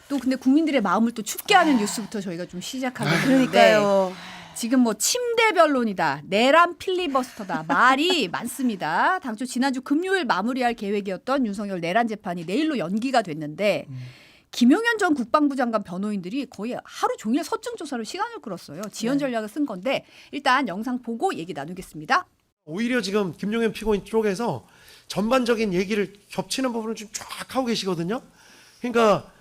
또 근데 국민들의 마음을 또 춥게 하는 뉴스부터 저희가 좀 시작하게 되는데 그러니까요. 지금 뭐 침대 변론이다, 내란 필리버스터다 말이 많습니다. 당초 지난주 금요일 마무리할 계획이었던 윤석열 내란 재판이 내일로 연기가 됐는데 김용현 전 국방부 장관 변호인들이 거의 하루 종일 서증 조사로 시간을 끌었어요. 지연 전략을 쓴 건데 일단 영상 보고 얘기 나누겠습니다. 오히려 지금 김용현 피고인 쪽에서 전반적인 얘기를 겹치는 부분을 좀 쫙 하고 계시거든요. 그러니까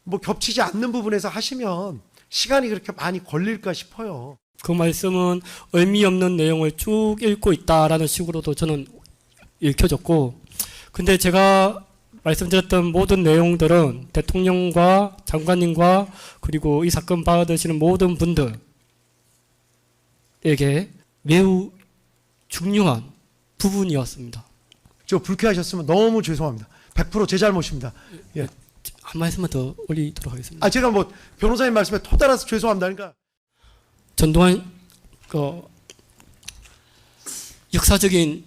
뭐 겹치지 않는 부분에서 하시면 시간이 그렇게 많이 걸릴까 싶어요. 그 말씀은 의미 없는 내용을 쭉 읽고 있다라는 식으로도 저는 읽혀졌고, 근데 제가 말씀드렸던 모든 내용들은 대통령과 장관님과 그리고 이 사건 받으시는 모든 분들에게 매우 중요한 부분이었습니다. 저 불쾌하셨으면 너무 죄송합니다. 100% 제 잘못입니다. 예. 한 말씀만 더 올리도록 하겠습니다. 제가 뭐 변호사님 말씀에 토 따라서 죄송합니다. 그러니까 전두환 역사적인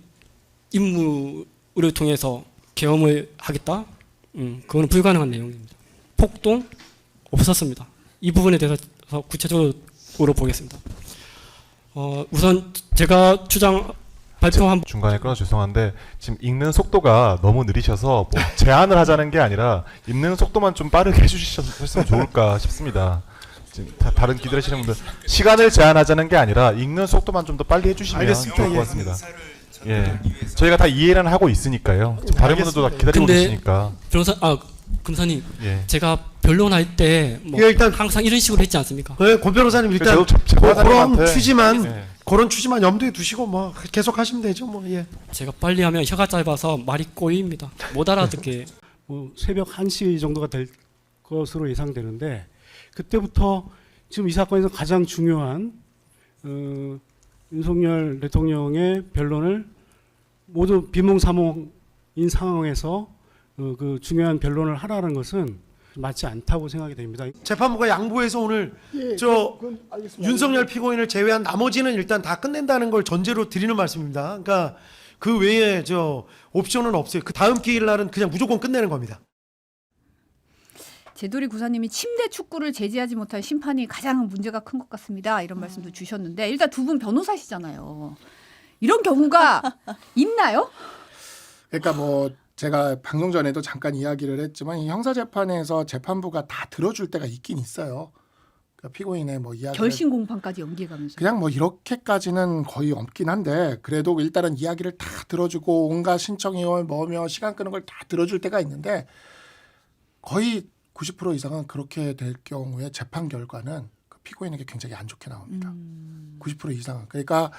임무를 통해서 계엄을 하겠다? 그거는 불가능한 내용입니다. 폭동 없었습니다. 이 부분에 대해서 구체적으로 보겠습니다. 우선 제가 발표한 중간에 끊어 죄송한데 지금 읽는 속도가 너무 느리셔서 뭐 제안을 하자는 게 아니라 읽는 속도만 좀 빠르게 해주셨으면 좋을까 싶습니다. 지금 다른 기다리시는 분들 시간을 제한하자는 게 아니라 읽는 속도만 좀 더 빨리 해주시면 알겠습니다. 좋을 것 같습니다. 예, 저희가 다 이해는 하고 있으니까요. 지금 다른 분들도 다 기다리고 근데 계시니까. 금사님, 예. 제가 변론할 때 뭐 예, 일단 항상 이런 식으로 했지 않습니까? 네, 고 변호사님 일단 저도 그런 취지만 예. 그런 취지만 염두에 두시고 뭐 계속 하시면 되죠. 뭐 예. 제가 빨리 하면 혀가 짧아서 말이 꼬입니다. 못 알아듣게. 새벽 1시 정도가 될 것으로 예상되는데 그때부터 지금 이 사건에서 가장 중요한 윤석열 대통령의 변론을 모두 비몽사몽인 상황에서 그 중요한 변론을 하라는 것은 맞지 않다고 생각이 됩니다. 재판부가 양보해서 오늘 저 윤석열 피고인을 제외한 나머지는 일단 다 끝낸다는 걸 전제로 드리는 말씀입니다. 그러니까 그 외에 저 옵션은 없어요. 그 다음 기일 날은 그냥 무조건 끝내는 겁니다. 제도리 구사님이 침대 축구를 제지하지 못한 심판이 가장 문제가 큰 것 같습니다. 이런 말씀도 주셨는데 일단 두 분 변호사시잖아요. 이런 경우가 있나요? 그러니까 뭐 제가 방송 전에도 잠깐 이야기를 했지만 이 형사 재판에서 재판부가 다 들어줄 때가 있긴 있어요. 그러니까 피고인의 뭐 이야기 결심 공판까지 연기해가면서. 그냥 뭐 이렇게까지는 거의 없긴 한데 그래도 일단은 이야기를 다 들어주고 온갖 신청이월 뭐며 시간 끄는 걸 다 들어줄 때가 있는데 거의 90% 이상은 그렇게 될 경우에 재판 결과는 그 피고인에게 굉장히 안 좋게 나옵니다. 90% 이상은. 그러니까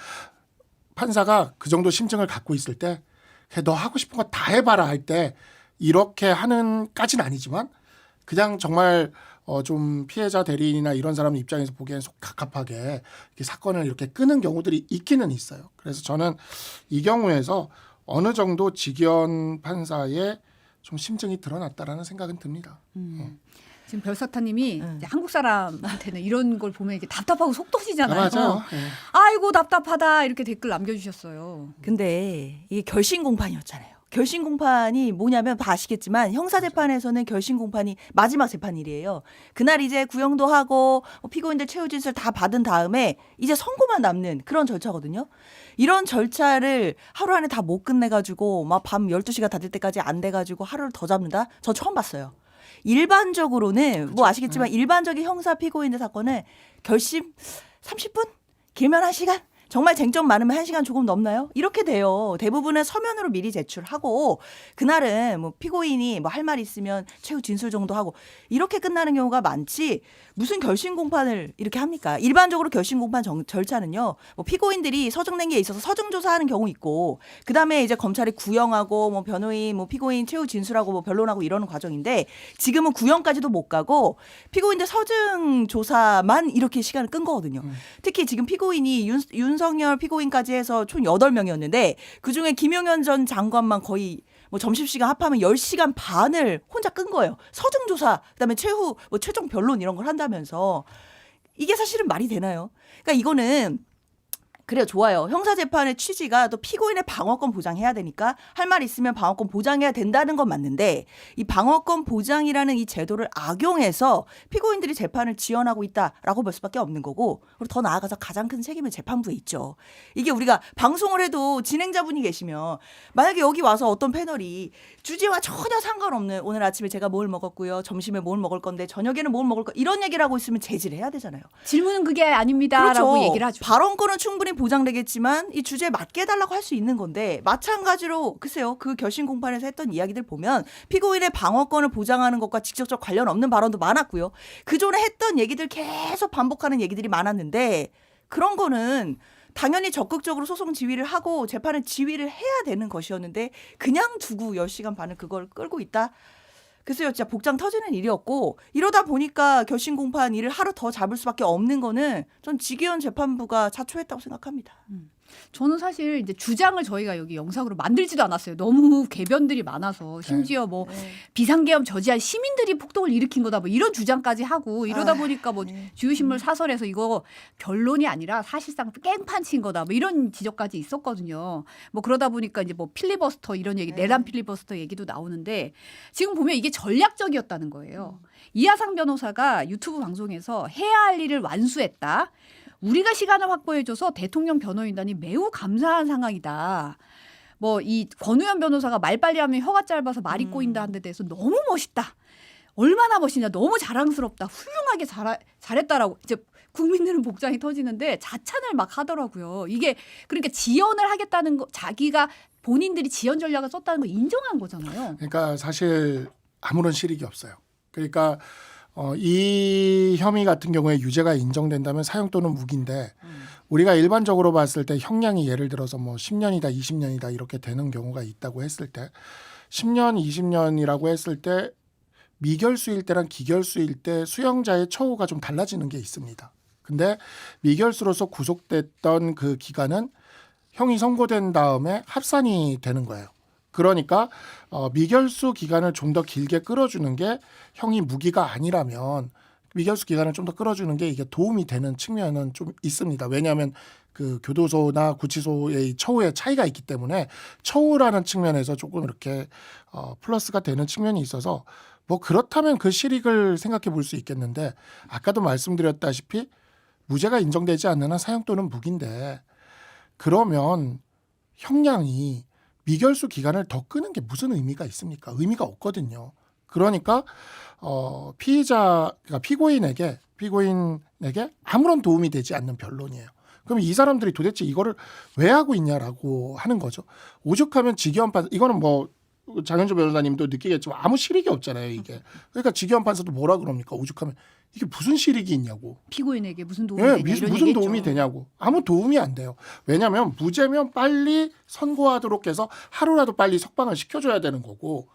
판사가 그 정도 심증을 갖고 있을 때 너 하고 싶은 거 다 해봐라 할 때 이렇게 하는까지는 아니지만 그냥 정말 좀 피해자 대리인이나 이런 사람 입장에서 보기엔 속 갑갑하게 이렇게 사건을 이렇게 끄는 경우들이 있기는 있어요. 그래서 저는 이 경우에서 어느 정도 직연 판사의 좀 심증이 드러났다라는 생각은 듭니다. 지금 별사타님이 이제 한국 사람한테는 이런 걸 보면 이렇게 답답하고 속 터지잖아요. 맞아요. 예. 아이고 답답하다 이렇게 댓글 남겨주셨어요. 근데 이게 결심 공판이었잖아요. 결심 공판이 뭐냐면 다 아시겠지만 형사 재판에서는 결심 공판이 마지막 재판일이에요. 그날 이제 구형도 하고 피고인들 최후 진술 다 받은 다음에 이제 선고만 남는 그런 절차거든요. 이런 절차를 하루 안에 다 못 끝내가지고 막 밤 12시가 다 될 때까지 안 돼가지고 하루를 더 잡는다? 저 처음 봤어요. 일반적으로는 뭐 아시겠지만 일반적인 형사 피고인들 사건은 결심 30분? 길면 1시간? 정말 쟁점 많으면 1시간 조금 넘나요? 이렇게 돼요. 대부분은 서면으로 미리 제출하고 그날은 뭐 피고인이 뭐 할 말 있으면 최후 진술 정도 하고 이렇게 끝나는 경우가 많지 무슨 결심 공판을 이렇게 합니까? 일반적으로 결심 공판 절차는요. 뭐 피고인들이 서증 낸 게 있어서 서증 조사하는 경우 있고 그다음에 이제 검찰이 구형하고 뭐 변호인 뭐 피고인 최후 진술하고 뭐 변론하고 이러는 과정인데 지금은 구형까지도 못 가고 피고인들 서증 조사만 이렇게 시간을 끈 거거든요. 특히 지금 피고인이 윤석열 피고인까지 해서 총 8명이었는데 그중에 김용현 전 장관만 거의 뭐 점심시간 합하면 10시간 반을 혼자 끈 거예요. 서증조사, 그다음에 최후 뭐 최종 변론 이런 걸 한다면서 이게 사실은 말이 되나요? 그러니까 이거는 그래요. 좋아요. 형사재판의 취지가 또 피고인의 방어권 보장해야 되니까 할 말 있으면 방어권 보장해야 된다는 건 맞는데 이 방어권 보장이라는 이 제도를 악용해서 피고인들이 재판을 지연하고 있다라고 볼 수밖에 없는 거고 그리고 더 나아가서 가장 큰 책임은 재판부에 있죠. 이게 우리가 방송을 해도 진행자분이 계시면 만약에 여기 와서 어떤 패널이 주제와 전혀 상관없는 오늘 아침에 제가 뭘 먹었고요. 점심에 뭘 먹을 건데 저녁에는 뭘 먹을 거 이런 얘기를 하고 있으면 제지를 해야 되잖아요. 질문은 그게 아닙니다라고 그렇죠. 얘기를 하죠. 발언권은 충분히 보장되겠지만 이 주제에 맞게 해달라고 할 수 있는 건데 마찬가지로 글쎄요. 그 결심 공판에서 했던 이야기들 보면 피고인의 방어권을 보장하는 것과 직접적 관련 없는 발언도 많았고요. 그전에 했던 얘기들 계속 반복하는 얘기들이 많았는데 그런 거는 당연히 적극적으로 소송 지휘를 하고 재판을 지휘를 해야 되는 것이었는데 그냥 두고 10시간 반을 그걸 끌고 있다. 글쎄요. 진짜 복장 터지는 일이었고 이러다 보니까 결심 공판 일을 하루 더 잡을 수밖에 없는 거는 전 지기현 재판부가 자초했다고 생각합니다. 저는 사실 이제 주장을 저희가 여기 영상으로 만들지도 않았어요. 너무 궤변들이 많아서 심지어 뭐 비상계엄 저지한 시민들이 폭동을 일으킨 거다 뭐 이런 주장까지 하고 이러다 보니까 뭐 주요신문 사설에서 이거 결론이 아니라 사실상 깽판 친 거다 뭐 이런 지적까지 있었거든요. 뭐 그러다 보니까 이제 뭐 필리버스터 이런 얘기 내란 필리버스터 얘기도 나오는데 지금 보면 이게 전략적이었다는 거예요. 이하상 변호사가 유튜브 방송에서 해야 할 일을 완수했다. 우리가 시간을 확보해줘서 대통령 변호인단이 매우 감사한 상황이다. 뭐 이 권우현 변호사가 말 빨리 하면 혀가 짧아서 말이 꼬인다 한 데 대해서 너무 멋있다. 얼마나 멋있냐. 너무 자랑스럽다. 훌륭하게 잘했다라고. 이제 국민들은 복장이 터지는데 자찬을 막 하더라고요. 이게 그러니까 지연을 하겠다는 거 자기가 본인들이 지연 전략을 썼다는 거 인정한 거잖아요. 그러니까 사실 아무런 실익이 없어요. 그러니까 이 혐의 같은 경우에 유죄가 인정된다면 사형 또는 무기인데 우리가 일반적으로 봤을 때 형량이 예를 들어서 뭐 10년이다 20년이다 이렇게 되는 경우가 있다고 했을 때 10년 20년이라고 했을 때 미결수일 때랑 기결수일 때 수형자의 처우가 좀 달라지는 게 있습니다. 근데 미결수로서 구속됐던 그 기간은 형이 선고된 다음에 합산이 되는 거예요. 그러니까 미결수 기간을 좀 더 길게 끌어주는 게 형이 무기가 아니라면 미결수 기간을 좀 더 끌어주는 게 이게 도움이 되는 측면은 좀 있습니다. 왜냐하면 그 교도소나 구치소의 처우의 차이가 있기 때문에 처우라는 측면에서 조금 이렇게 플러스가 되는 측면이 있어서 뭐 그렇다면 그 실익을 생각해 볼 수 있겠는데 아까도 말씀드렸다시피 무죄가 인정되지 않는 한 사형 또는 무기인데 그러면 형량이 미결수 기간을 더 끄는 게 무슨 의미가 있습니까? 의미가 없거든요. 그러니까 피의자가 피고인에게 아무런 도움이 되지 않는 변론이에요. 그럼 이 사람들이 도대체 이거를 왜 하고 있냐라고 하는 거죠. 오죽하면 지기현 판사 이거는 뭐 장현주 변호사님도 느끼겠지만 아무 실익이 없잖아요. 이게. 그러니까 지기현 판사도 뭐라 그럽니까? 오죽하면 이게 무슨 실익이 있냐고. 피고인에게 무슨 도움이 네, 되냐 이런 무슨 얘기했죠. 도움이 되냐고. 아무 도움이 안 돼요. 왜냐하면 무죄면 빨리 선고하도록 해서 하루라도 빨리 석방을 시켜줘야 되는 거고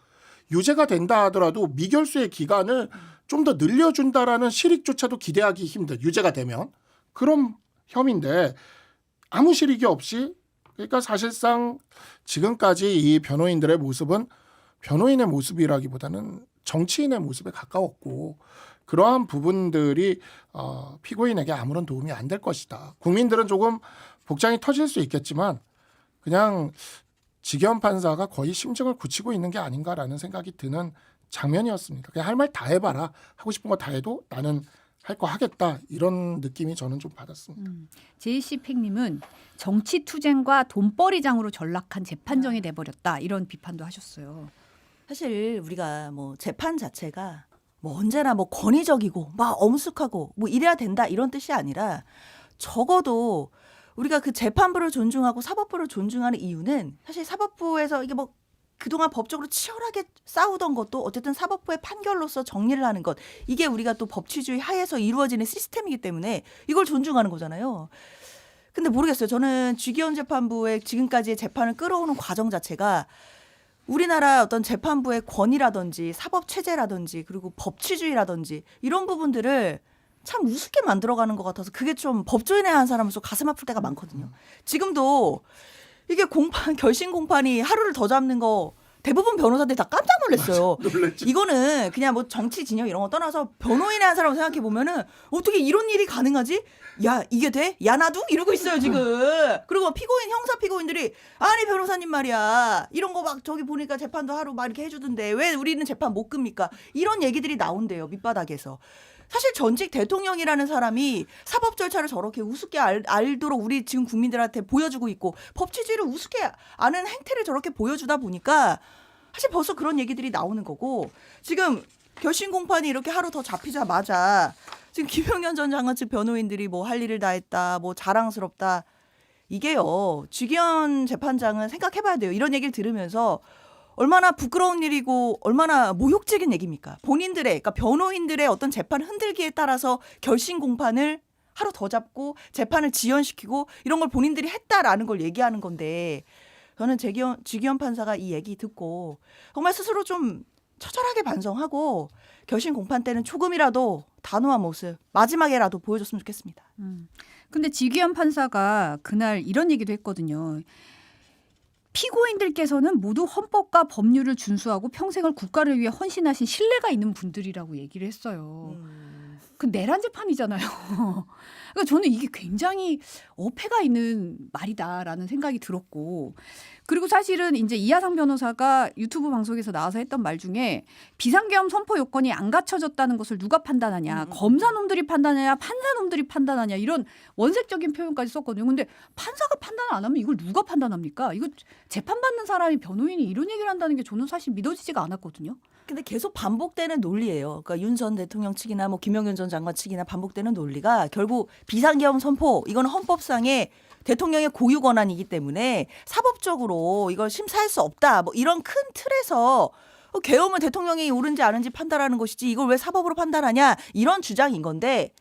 유죄가 된다 하더라도 미결수의 기간을 좀 더 늘려준다라는 실익조차도 기대하기 힘든 유죄가 되면 그런 혐의인데 아무 실익이 없이 그러니까 사실상 지금까지 이 변호인들의 모습은 변호인의 모습이라기보다는 정치인의 모습에 가까웠고 그러한 부분들이 피고인에게 아무런 도움이 안 될 것이다. 국민들은 조금 복장이 터질 수 있겠지만 그냥 지기현 판사가 거의 심증을 굳히고 있는 게 아닌가라는 생각이 드는 장면이었습니다. 그냥 할 말 다 해봐라. 하고 싶은 거 다 해도 나는 할 거 하겠다. 이런 느낌이 저는 좀 받았습니다. JC 팩님은 정치투쟁과 돈벌이장으로 전락한 재판정이 돼버렸다. 이런 비판도 하셨어요. 사실 우리가 뭐 재판 자체가 뭐 언제나 뭐 권위적이고 막 엄숙하고 뭐 이래야 된다 이런 뜻이 아니라 적어도 우리가 그 재판부를 존중하고 사법부를 존중하는 이유는 사실 사법부에서 이게 뭐 그동안 법적으로 치열하게 싸우던 것도 어쨌든 사법부의 판결로서 정리를 하는 것 이게 우리가 또 법치주의 하에서 이루어지는 시스템이기 때문에 이걸 존중하는 거잖아요. 근데 모르겠어요. 저는 쥐기현 재판부의 지금까지의 재판을 끌어오는 과정 자체가 우리나라 어떤 재판부의 권위라든지 사법 체제라든지 그리고 법치주의라든지 이런 부분들을 참 우습게 만들어가는 것 같아서 그게 좀 법조인에 한 사람으로서 가슴 아플 때가 많거든요. 지금도 이게 결심 공판이 하루를 더 잡는 거 대부분 변호사들이 다 깜짝 놀랐어요. 이거는 그냥 뭐 정치 진영 이런 거 떠나서 변호인의 한 사람을 생각해 보면은 어떻게 이런 일이 가능하지? 야 이게 돼? 야 나도 이러고 있어요 지금. 그리고 피고인 형사 피고인들이 아니 변호사님 말이야 이런 거 막 저기 보니까 재판도 하루 막 이렇게 해주던데 왜 우리는 재판 못 끕니까? 이런 얘기들이 나온대요 밑바닥에서. 사실 전직 대통령이라는 사람이 사법 절차를 저렇게 우습게 알도록 우리 지금 국민들한테 보여주고 있고 법 취지를 우습게 아는 행태를 저렇게 보여주다 보니까 사실 벌써 그런 얘기들이 나오는 거고 지금 결심 공판이 이렇게 하루 더 잡히자마자 지금 김용현 전 장관 측 변호인들이 뭐 할 일을 다 했다 뭐 자랑스럽다 이게요 주기현 재판장은 생각해봐야 돼요. 이런 얘기를 들으면서 얼마나 부끄러운 일이고 얼마나 모욕적인 얘기입니까? 본인들의 그러니까 변호인들의 어떤 재판 흔들기에 따라서 결심 공판을 하루 더 잡고 재판을 지연시키고 이런 걸 본인들이 했다라는 걸 얘기하는 건데 저는 주기현 판사가 이 얘기 듣고 정말 스스로 좀 처절하게 반성하고 결심 공판 때는 조금이라도 단호한 모습 마지막에라도 보여줬으면 좋겠습니다. 근데 지기현 판사가 그날 이런 얘기도 했거든요. 피고인들께서는 모두 헌법과 법률을 준수하고 평생을 국가를 위해 헌신하신 신뢰가 있는 분들이라고 얘기를 했어요. 그 내란 재판이잖아요. 그러니까 저는 이게 굉장히 어폐가 있는 말이다라는 생각이 들었고 그리고 사실은 이제 이하상 변호사가 유튜브 방송에서 나와서 했던 말 중에 비상계엄 선포 요건이 안 갖춰졌다는 것을 누가 판단하냐 검사놈들이 판단하냐 판사놈들이 판단하냐 이런 원색적인 표현까지 썼거든요. 근데 판사가 판단 안 하면 이걸 누가 판단합니까? 이거 재판받는 사람이 변호인이 이런 얘기를 한다는 게 저는 사실 믿어지지가 않았거든요. 근데 계속 반복되는 논리예요. 그러니까 윤 전 대통령 측이나 뭐 김용현 전 장관 측이나 반복되는 논리가 결국 비상계엄 선포 이거는 헌법상의 대통령의 고유 권한이기 때문에 사법적으로 이걸 심사할 수 없다. 뭐 이런 큰 틀에서 계엄은 대통령이 옳은지 아는지 판단하는 것이지 이걸 왜 사법으로 판단하냐 이런 주장인 건데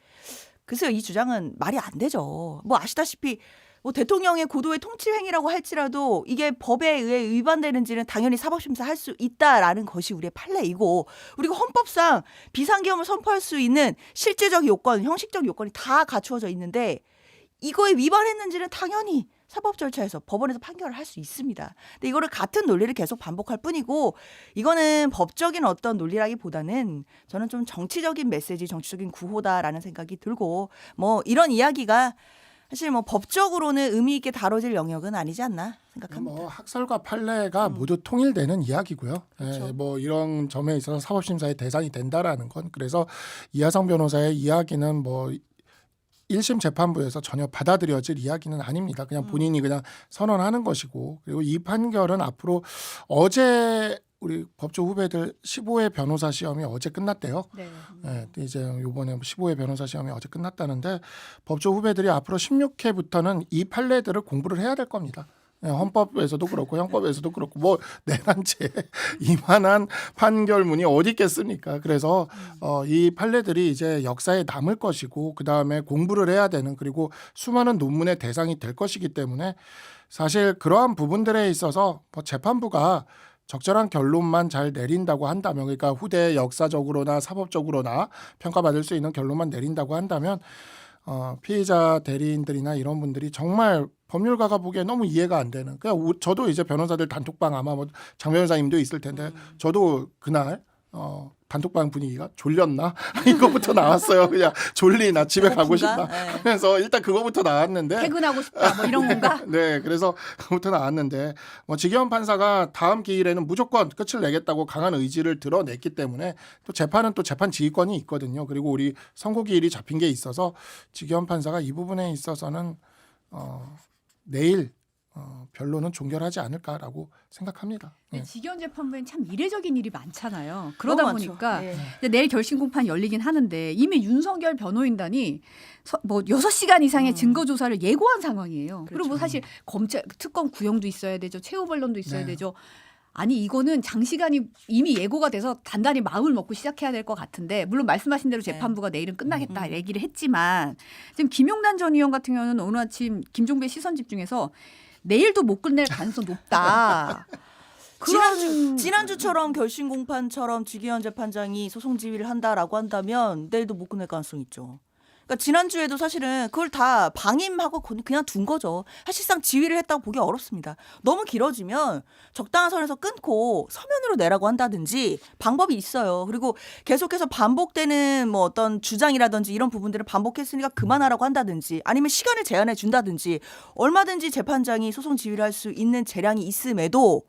글쎄요 이 주장은 말이 안 되죠. 뭐 아시다시피 뭐 대통령의 고도의 통치 행위라고 할지라도 이게 법에 의해 위반되는지는 당연히 사법심사할 수 있다라는 것이 우리의 판례이고 그리고 헌법상 비상계엄을 선포할 수 있는 실질적 요건, 형식적 요건이 다 갖추어져 있는데 이거에 위반했는지는 당연히 사법 절차에서 법원에서 판결을 할 수 있습니다. 근데 이거를 같은 논리를 계속 반복할 뿐이고 이거는 법적인 어떤 논리라기보다는 저는 좀 정치적인 메시지, 정치적인 구호다라는 생각이 들고 뭐 이런 이야기가 사실 뭐 법적으로는 의미 있게 다뤄질 영역은 아니지 않나 생각합니다. 뭐 학설과 판례가 모두 통일되는 이야기고요. 그렇죠. 예, 뭐 이런 점에 있어서 사법심사의 대상이 된다라는 건 그래서 이하상 변호사의 이야기는 뭐 1심 재판부에서 전혀 받아들여질 이야기는 아닙니다. 그냥 본인이 그냥 선언하는 것이고 그리고 이 판결은 앞으로 어제 우리 법조 후배들 15회 변호사 시험이 어제 끝났대요. 네. 네, 이제 이번에 15회 변호사 시험이 어제 끝났다는데 법조 후배들이 앞으로 16회부터는 이 판례들을 공부를 해야 될 겁니다. 네, 헌법에서도 그렇고 형법에서도 그렇고 뭐 내란죄 이만한 판결문이 어디 있겠습니까? 그래서 이 판례들이 이제 역사에 남을 것이고 그 다음에 공부를 해야 되는 그리고 수많은 논문의 대상이 될 것이기 때문에 사실 그러한 부분들에 있어서 뭐 재판부가 적절한 결론만 잘 내린다고 한다면 그러니까 후대 역사적으로나 사법적으로나 평가받을 수 있는 결론만 내린다고 한다면 피해자 대리인들이나 이런 분들이 정말 법률가가 보기에 너무 이해가 안 되는 그냥 저도 이제 변호사들 단톡방 아마 뭐 장 변호사님도 있을 텐데 저도 그날 단톡방 분위기가 졸렸나 이거부터 나왔어요. 그냥 졸리나 집에 가고 싶나 네. 그래서 일단 그거부터 나왔는데 퇴근하고 싶다 뭐 이런 건가? 네, 그래서 그부터 나왔는데 뭐 지기현 판사가 다음 기일에는 무조건 끝을 내겠다고 강한 의지를 드러냈기 때문에 또 재판은 또 재판 지휘권이 있거든요. 그리고 우리 선고 기일이 잡힌 게 있어서 지기현 판사가 이 부분에 있어서는 내일 변론은 종결하지 않을까라고 생각합니다. 네. 지기현 재판부엔 참 이례적인 일이 많잖아요. 그러다 너무 많죠. 보니까 네. 이제 내일 결심 공판이 열리긴 하는데 이미 윤석열 변호인단이 뭐 6시간 이상의 증거 조사를 예고한 상황이에요. 그리고 뭐 사실 검찰 특검 구형도 있어야 되죠. 최후 변론도 있어야 네. 되죠. 아니 이거는 장시간이 이미 예고가 돼서 단단히 마음을 먹고 시작해야 될 것 같은데 물론 말씀하신 대로 재판부가 내일은 끝나겠다 얘기를 했지만 지금 김용남 전 의원 같은 경우는 오늘 아침 김종배 시선 집중해서 내일도 못 끝낼 가능성 높다. 지난주처럼 결심 공판처럼 주기현 재판장이 소송 지휘를 한다라고 한다면 내일도 못 끝낼 가능성 있죠. 그러니까 지난주에도 사실은 그걸 다 방임하고 그냥 둔 거죠. 사실상 지휘를 했다고 보기 어렵습니다. 너무 길어지면 적당한 선에서 끊고 서면으로 내라고 한다든지 방법이 있어요. 그리고 계속해서 반복되는 뭐 어떤 주장이라든지 이런 부분들을 반복했으니까 그만하라고 한다든지 아니면 시간을 제한해 준다든지 얼마든지 재판장이 소송 지휘를 할 수 있는 재량이 있음에도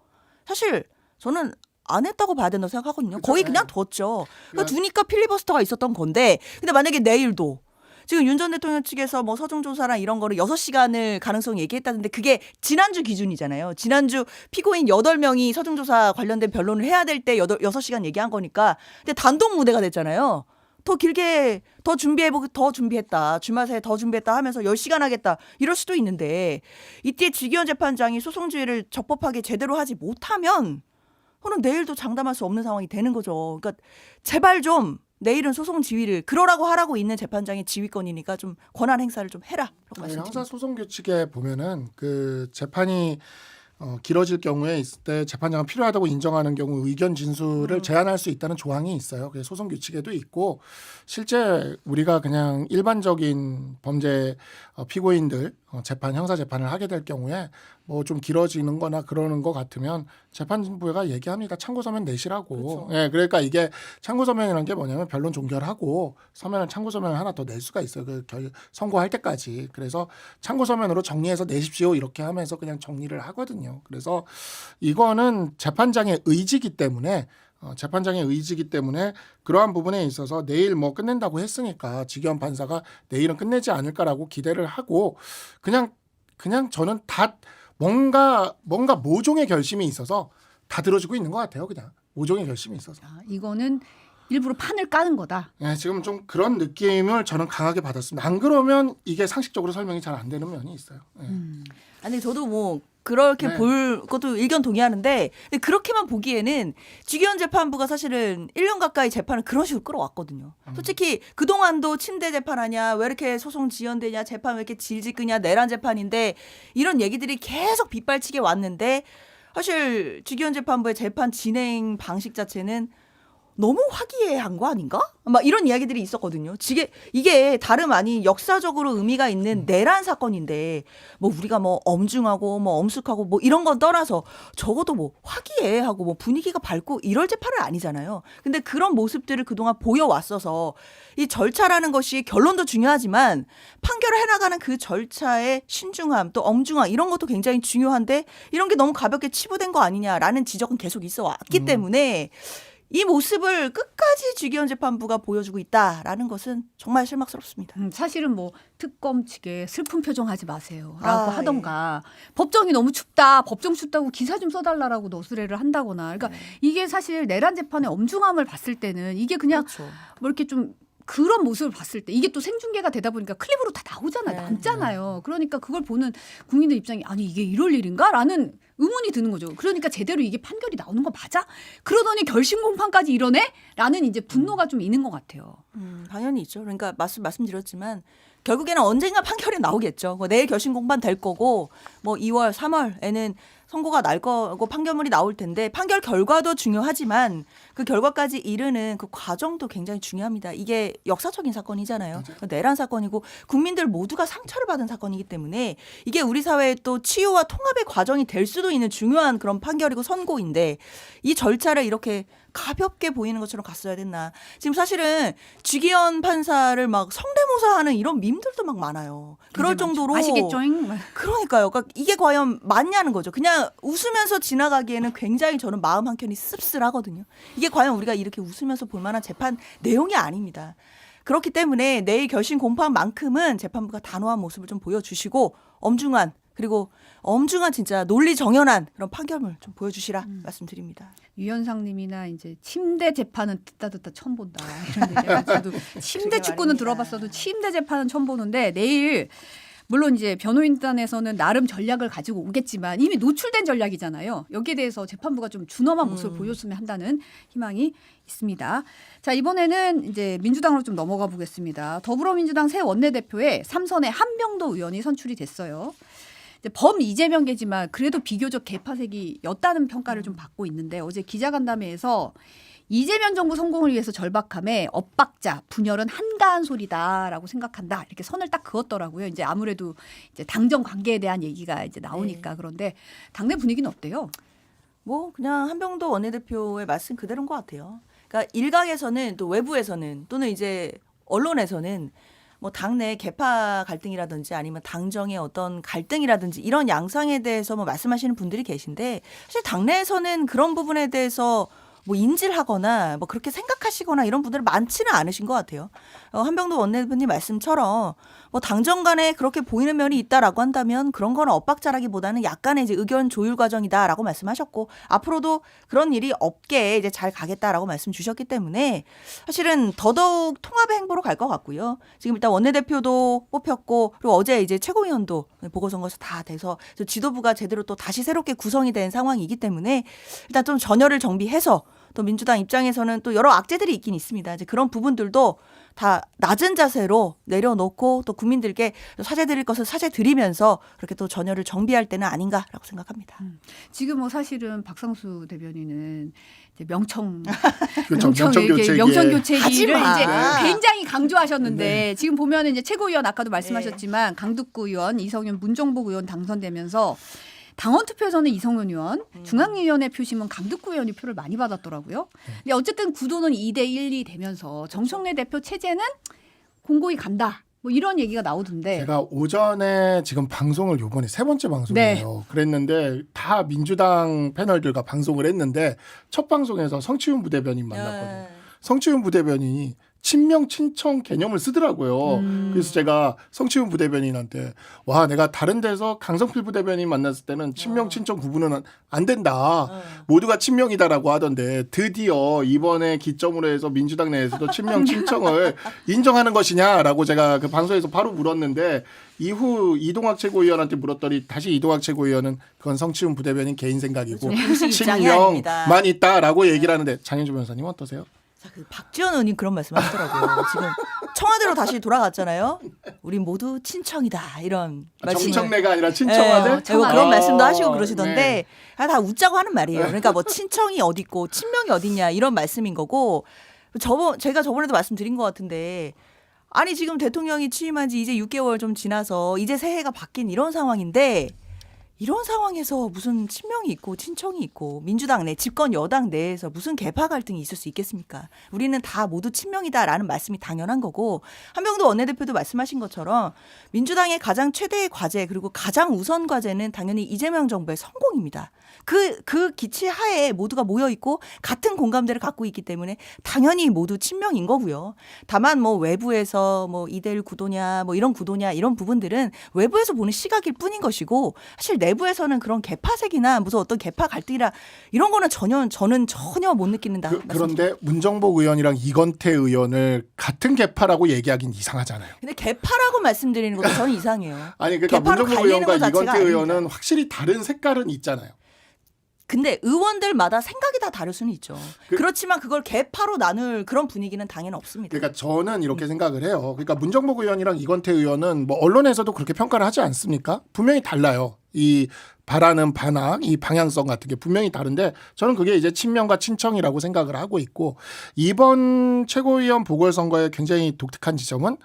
사실 저는 안 했다고 봐야 된다고 생각하거든요. 거의 그냥 뒀죠. 그러니까 두니까 필리버스터가 있었던 건데 근데 만약에 내일도 지금 윤 전 대통령 측에서 뭐 서중조사랑 이런 거를 6시간을 가능성 얘기했다는데 그게 지난주 기준이잖아요. 지난주 피고인 8명이 서중조사 관련된 변론을 해야 될 때 6시간 얘기한 거니까 근데 단독 무대가 됐잖아요. 더 길게 더 준비해보고 더 준비했다. 주말 사이에 더 준비했다 하면서 10시간 하겠다. 이럴 수도 있는데 이때 지기현 재판장이 소송지휘를 적법하게 제대로 하지 못하면 그럼 내일도 장담할 수 없는 상황이 되는 거죠. 그러니까 제발 좀 내일은 소송 지휘를 그러라고 하라고 있는 재판장의 지휘권이니까 좀 권한 행사를 좀 해라. 형사 소송 규칙에 보면은 그 재판이 길어질 경우에 있을 때 재판장은 필요하다고 인정하는 경우 의견 진술을 제한할 수 있다는 조항이 있어요. 그게 소송 규칙에도 있고 실제 우리가 그냥 일반적인 범죄 피고인들 재판 형사 재판을 하게 될 경우에 뭐 좀 길어지는 거나 그러는 거 같으면 재판부가 얘기합니다. 참고 서면 내시라고. 그렇죠. 예, 그러니까 이게 참고 서면이라는 게 뭐냐면 변론 종결하고 서면을 참고 서면을 하나 더 낼 수가 있어요. 그 선고할 때까지. 그래서 참고 서면으로 정리해서 내십시오. 이렇게 하면서 그냥 정리를 하거든요. 그래서 이거는 재판장의 의지기 때문에 그러한 부분에 있어서 내일 뭐 끝낸다고 했으니까 지기현 판사가 내일은 끝내지 않을까라고 기대를 하고 그냥 저는 다 뭔가 모종의 결심이 있어서 다 들어주고 있는 것 같아요. 그냥 모종의 결심이 있어서. 이거는 일부러 판을 까는 거다. 네, 지금 좀 그런 느낌을 저는 강하게 받았습니다. 안 그러면 이게 상식적으로 설명이 잘 안 되는 면이 있어요. 네. 아니 저도 뭐 그렇게 네. 볼 것도 의견 동의하는데 근데 그렇게만 보기에는 지기현 재판부가 사실은 1년 가까이 재판을 그런 식으로 끌어왔거든요. 솔직히 그동안도 침대 재판하냐 왜 이렇게 소송 지연되냐 재판 왜 이렇게 질질 끄냐 내란 재판인데 이런 얘기들이 계속 빗발치게 왔는데 사실 지기현 재판부의 재판 진행 방식 자체는 너무 화기애애한 거 아닌가? 막 이런 이야기들이 있었거든요. 이게 다름 아닌 역사적으로 의미가 있는 내란 사건인데 뭐 우리가 뭐 엄중하고 뭐 엄숙하고 뭐 이런 건 떠나서 적어도 뭐 화기애애하고 뭐 분위기가 밝고 이럴 재판은 아니잖아요. 근데 그런 모습들을 그동안 보여왔어서 이 절차라는 것이 결론도 중요하지만 판결을 해나가는 그 절차의 신중함 또 엄중함 이런 것도 굉장히 중요한데 이런 게 너무 가볍게 치부된 거 아니냐라는 지적은 계속 있어 왔기 때문에 이 모습을 끝까지 지기현 재판부가 보여주고 있다라는 것은 정말 실망스럽습니다. 사실은 뭐 특검 측에 슬픈 표정 하지 마세요라고 아, 하던가 법정이 너무 춥다 법정 춥다고 기사 좀 써달라라고 너스레를 한다거나 그러니까 이게 사실 내란 재판의 엄중함을 봤을 때는 이게 그냥 그렇죠. 뭐 이렇게 좀 그런 모습을 봤을 때 이게 또 생중계가 되다 보니까 클립으로 다 나오잖아요. 네. 남잖아요. 그러니까 그걸 보는 국민들 입장이 아니 이게 이럴 일인가? 라는 의문이 드는 거죠. 그러니까 제대로 이게 판결이 나오는 거 맞아? 그러더니 결심 공판까지 이러네? 라는 이제 분노가 좀 있는 것 같아요. 당연히 있죠. 그러니까 말씀드렸지만 결국에는 언젠가 판결이 나오겠죠. 뭐 내일 결심 공판 될 거고 뭐 2월, 3월에는 선고가 날 거고 판결문이 나올 텐데 판결 결과도 중요하지만 그 결과까지 이르는 그 과정도 굉장히 중요합니다. 이게 역사적인 사건이잖아요. 내란 사건이고 국민들 모두가 상처를 받은 사건이기 때문에 이게 우리 사회의 또 치유와 통합의 과정이 될 수도 있는 중요한 그런 판결이고 선고인데 이 절차를 이렇게 가볍게 보이는 것처럼 갔어야 됐나. 지금 사실은 지기현 판사를 막 성대모사하는 이런 밈들도 막 많아요. 그럴 정도로 아시겠죠잉? 그러니까요. 그러니까 이게 과연 맞냐는 거죠. 그냥 웃으면서 지나가기에는 굉장히 저는 마음 한켠이 씁쓸하거든요. 이게 과연 우리가 이렇게 웃으면서 볼 만한 재판 내용이 아닙니다. 그렇기 때문에 내일 결심 공판만큼은 재판부가 단호한 모습을 좀 보여주시고 엄중한 그리고 엄중한 진짜 논리 정연한 그런 판결을 좀 보여주시라 말씀드립니다. 유현상님이나 이제 침대 재판은 듣다 처음 본다 이런 얘기가 저도 침대 축구는 들어봤어도 침대 재판은 처음 보는데 내일 물론 이제 변호인단에서는 나름 전략을 가지고 오겠지만 이미 노출된 전략이잖아요. 여기에 대해서 재판부가 좀 준엄한 모습을 보였으면 한다는 희망이 있습니다. 자, 이번에는 이제 민주당으로 좀 넘어가 보겠습니다. 더불어민주당 새 원내대표에 3선의 한병도 의원이 선출이 됐어요. 범 이재명계지만 그래도 비교적 개파색이었다는 평가를 좀 받고 있는데 어제 기자간담회에서 이재명 정부 성공을 위해서 절박함에 엇박자, 분열은 한가한 소리다라고 생각한다. 이렇게 선을 딱 그었더라고요. 이제 아무래도 이제 당정 관계에 대한 얘기가 이제 나오니까. 네. 그런데 당내 분위기는 어때요? 뭐 그냥 한병도 원내대표의 말씀 그대로인 것 같아요. 그러니까 일각에서는 또 외부에서는 또는 이제 언론에서는 뭐 당내 계파 갈등이라든지 아니면 당정의 어떤 갈등이라든지 이런 양상에 대해서 뭐 말씀하시는 분들이 계신데 사실 당내에서는 그런 부분에 대해서 뭐 인질하거나 뭐 그렇게 생각하시거나 이런 분들은 많지는 않으신 것 같아요. 한병도 원내대표님 말씀처럼 뭐 당정 간에 그렇게 보이는 면이 있다라고 한다면 그런 건 엇박자라기보다는 약간의 이제 의견 조율 과정이다라고 말씀하셨고 앞으로도 그런 일이 없게 이제 잘 가겠다라고 말씀 주셨기 때문에 사실은 더더욱 통합의 행보로 갈 것 같고요. 지금 일단 원내대표도 뽑혔고 그리고 어제 이제 최고위원도 보궐선거에서 다 돼서 지도부가 제대로 또 다시 새롭게 구성이 된 상황이기 때문에 일단 좀 전열을 정비해서 또 민주당 입장에서는 또 여러 악재들이 있긴 있습니다. 이제 그런 부분들도 다 낮은 자세로 내려놓고 또 국민들께 사죄 드릴 것을 사죄 드리면서 그렇게 또 전열을 정비할 때는 아닌가라고 생각합니다. 지금 뭐 사실은 박상수 대변인은 이제 명청 그렇죠. 명청교체기를 하지 마. 이제 굉장히 강조하셨는데 지금 보면은 이제 최고위원 아까도 말씀하셨지만 강북구 의원 이성윤 문정복 의원 당선되면서 당원 투표에서는 이성윤 의원, 중앙위원회 표심은 강북구 의원이 표를 많이 받았더라고요. 근데 어쨌든 구도는 2대1이 되면서 정청래 대표 체제는 공고히 간다. 뭐 이런 얘기가 나오던데. 제가 오전에 지금 방송을 요번에 세 번째 방송이에요. 그랬는데 다 민주당 패널들과 방송을 했는데 첫 방송에서 성취훈 부대변인 만났거든요. 성취훈 부대변인이 친명 친청 개념을 쓰더라고요. 그래서 제가 성취훈 부대변인한테 와 내가 다른 데서 강성필 부대변인 만났을 때는 친명 친청 구분은 안 된다. 모두가 친명이다라고 하던데 드디어 이번에 기점으로 해서 민주당 내에서도 친명 친청을 인정하는 것이냐라고 제가 그 방송에서 바로 물었는데 이후 이동학 최고위원한테 물었더니 다시 이동학 최고위원은 그건 성취훈 부대변인 개인 생각이고 그렇죠. 입장이 아닙니다. 친명만 있다라고 얘기를 하는데 장현주 변호사님 어떠세요? 그 박지원 의원님 그런 말씀하시더라고요. 지금 청와대로 다시 돌아갔잖아요. 우리 모두 친청이다 이런 말씀. 정청래가 아니라 친청하네. 그런 말씀도 하시고 그러시던데 네. 다 웃자고 하는 말이에요. 그러니까 뭐 친청이 어디 있고 친명이 어딨냐 이런 말씀인 거고 제가 저번에도 말씀드린 것 같은데 아니 지금 대통령이 취임한 지 이제 6개월 좀 지나서 이제 새해가 바뀐 이런 상황인데 이런 상황에서 무슨 친명이 있고 친청이 있고 민주당 내 집권 여당 내에서 무슨 계파 갈등이 있을 수 있겠습니까? 우리는 다 모두 친명이다라는 말씀이 당연한 거고 한병도 원내대표도 말씀하신 것처럼 민주당의 가장 최대의 과제 그리고 가장 우선 과제는 당연히 이재명 정부의 성공입니다. 그 기치 하에 모두가 모여 있고 같은 공감대를 갖고 있기 때문에 당연히 모두 친명인 거고요. 다만 뭐 외부에서 뭐 2대1 구도냐 뭐 이런 구도냐 이런 부분들은 외부에서 보는 시각일 뿐인 것이고 사실 내부에서는 그런 계파색이나 무슨 어떤 계파 갈등이라 이런 거는 저는 전혀 못 느끼는다. 그런데 문정복 의원이랑 이건태 의원을 같은 계파라고 얘기하긴 이상하잖아요. 근데 계파라고 말씀드리는 것도 저는 이상해요. 아니 그러니까 계파로 문정복 갈리는 의원과 것 자체가 이건태 의원은 아닙니다. 확실히 다른 색깔은 있잖아요. 근데 의원들마다 생각이 다 다를 수는 있죠. 그렇지만 그걸 계파로 나눌 그런 분위기는 당연히 없습니다. 그러니까 저는 이렇게 생각을 해요. 그러니까 문정복 의원이랑 이건태 의원은 뭐 언론에서도 그렇게 평가를 하지 않습니까? 분명히 달라요. 이 바라는 반항, 이 방향성 같은 게 분명히 다른데 저는 그게 이제 친명과 친청이라고 생각을 하고 있고 이번 최고위원 보궐선거의 굉장히 독특한 지점은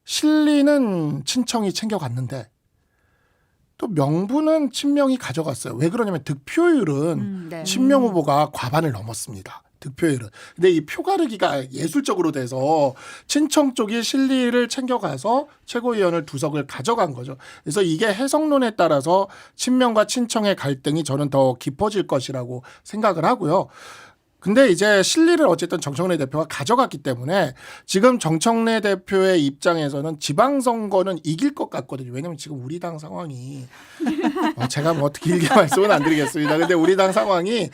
실리는 친청이 챙겨갔는데 또 명분은 친명이 가져갔어요. 왜 그러냐면 득표율은 네. 친명 후보가 과반을 넘었습니다. 득표율은. 근데 이 표가르기가 예술적으로 돼서 친청 쪽이 실리를 챙겨가서 최고위원을 2석을 가져간 거죠. 그래서 이게 해석론에 따라서 친명과 친청의 갈등이 저는 더 깊어질 것이라고 생각을 하고요. 근데 이제 실리를 어쨌든 정청래 대표가 가져갔기 때문에 지금 정청래 대표의 입장에서는 지방선거는 이길 것 같거든요. 왜냐하면 지금 우리 당 상황이 제가 뭐 길게 말씀은 안 드리겠습니다. 근데 우리 당 상황이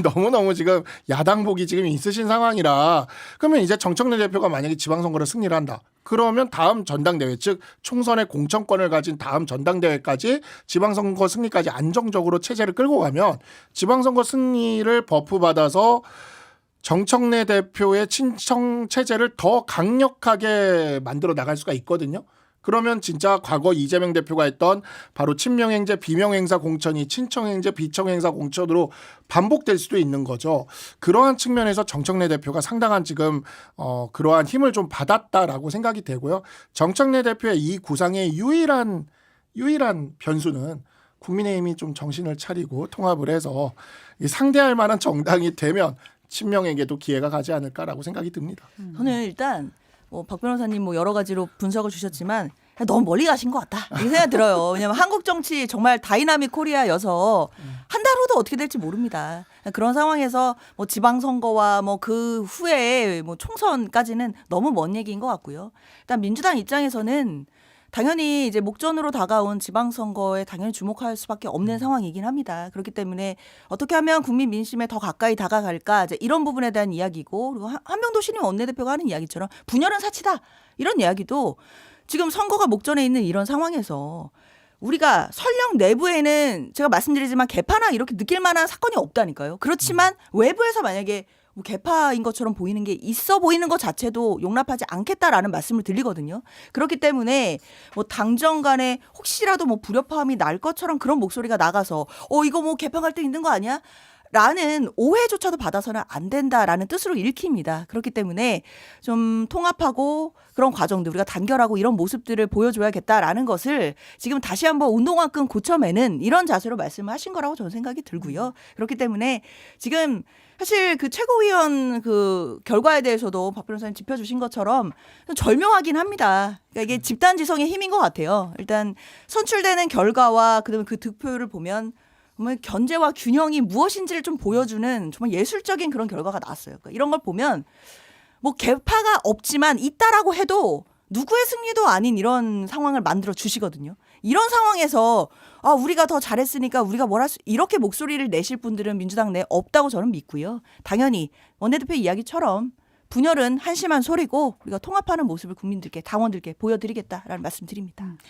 너무너무 지금 야당복이 지금 있으신 상황이라 그러면 이제 정청래 대표가 만약에 지방선거를 승리를 한다. 그러면 다음 전당대회 즉 총선의 공천권을 가진 다음 전당대회까지 지방선거 승리까지 안정적으로 체제를 끌고 가면 지방선거 승리를 버프받아서 정청래 대표의 친청 체제를 더 강력하게 만들어 나갈 수가 있거든요. 그러면 진짜 과거 이재명 대표가 했던 바로 친명행제, 비명행사 공천이 친청행제, 비청행사 공천으로 반복될 수도 있는 거죠. 그러한 측면에서 정청래 대표가 상당한 지금 그러한 힘을 좀 받았다라고 생각이 되고요. 정청래 대표의 이 구상의 유일한 변수는 국민의힘이 좀 정신을 차리고 통합을 해서 상대할 만한 정당이 되면 친명에게도 기회가 가지 않을까라고 생각이 듭니다. 저는 일단 박 변호사님 여러 가지로 분석을 주셨지만 너무 멀리 가신 것 같다 이렇게 생각이 들어요. 왜냐하면 한국 정치 정말 다이나믹 코리아여서 한 달 후도 어떻게 될지 모릅니다. 그런 상황에서 지방선거와 그 후에 총선까지는 너무 먼 얘기인 것 같고요. 일단 민주당 입장에서는 당연히 이제 목전으로 다가온 지방선거에 당연히 주목할 수밖에 없는 상황이긴 합니다. 그렇기 때문에 어떻게 하면 국민 민심에 더 가까이 다가갈까 이제 이런 부분에 대한 이야기고, 그리고 한명도 신임 원내대표가 하는 이야기처럼 분열은 사치다 이런 이야기도 지금 선거가 목전에 있는 이런 상황에서 우리가 설령 내부에는 제가 말씀드리지만 개파나 이렇게 느낄 만한 사건이 없다니까요. 그렇지만 외부에서 만약에 개파인 것처럼 보이는 게 있어 보이는 것 자체도 용납하지 않겠다라는 말씀을 드리거든요. 그렇기 때문에 당정 간에 혹시라도 불협화음이 날 것처럼 그런 목소리가 나가서 이거 개파 갈등 있는 거 아니야? 라는 오해조차도 받아서는 안 된다라는 뜻으로 읽힙니다. 그렇기 때문에 좀 통합하고 그런 과정들 우리가 단결하고 이런 모습들을 보여줘야겠다라는 것을 지금 다시 한번 운동화끈 고쳐매는 이런 자세로 말씀을 하신 거라고 저는 생각이 들고요. 그렇기 때문에 지금 사실 그 최고위원 그 결과에 대해서도 박 변호사님 짚어주신 것처럼 절묘하긴 합니다. 그러니까 이게 집단지성의 힘인 것 같아요. 일단 선출되는 결과와 그다음에 그 득표율을 보면 정말 견제와 균형이 무엇인지를 좀 보여주는 정말 예술적인 그런 결과가 나왔어요. 그러니까 이런 걸 보면 개파가 없지만 있다라고 해도 누구의 승리도 아닌 이런 상황을 만들어 주시거든요. 이런 상황에서 우리가 더 잘했으니까 우리가 뭘 할 수 이렇게 목소리를 내실 분들은 민주당 내에 없다고 저는 믿고요. 당연히 원내대표 이야기처럼 분열은 한심한 소리고 우리가 통합하는 모습을 국민들께 당원들께 보여드리겠다라는 말씀드립니다.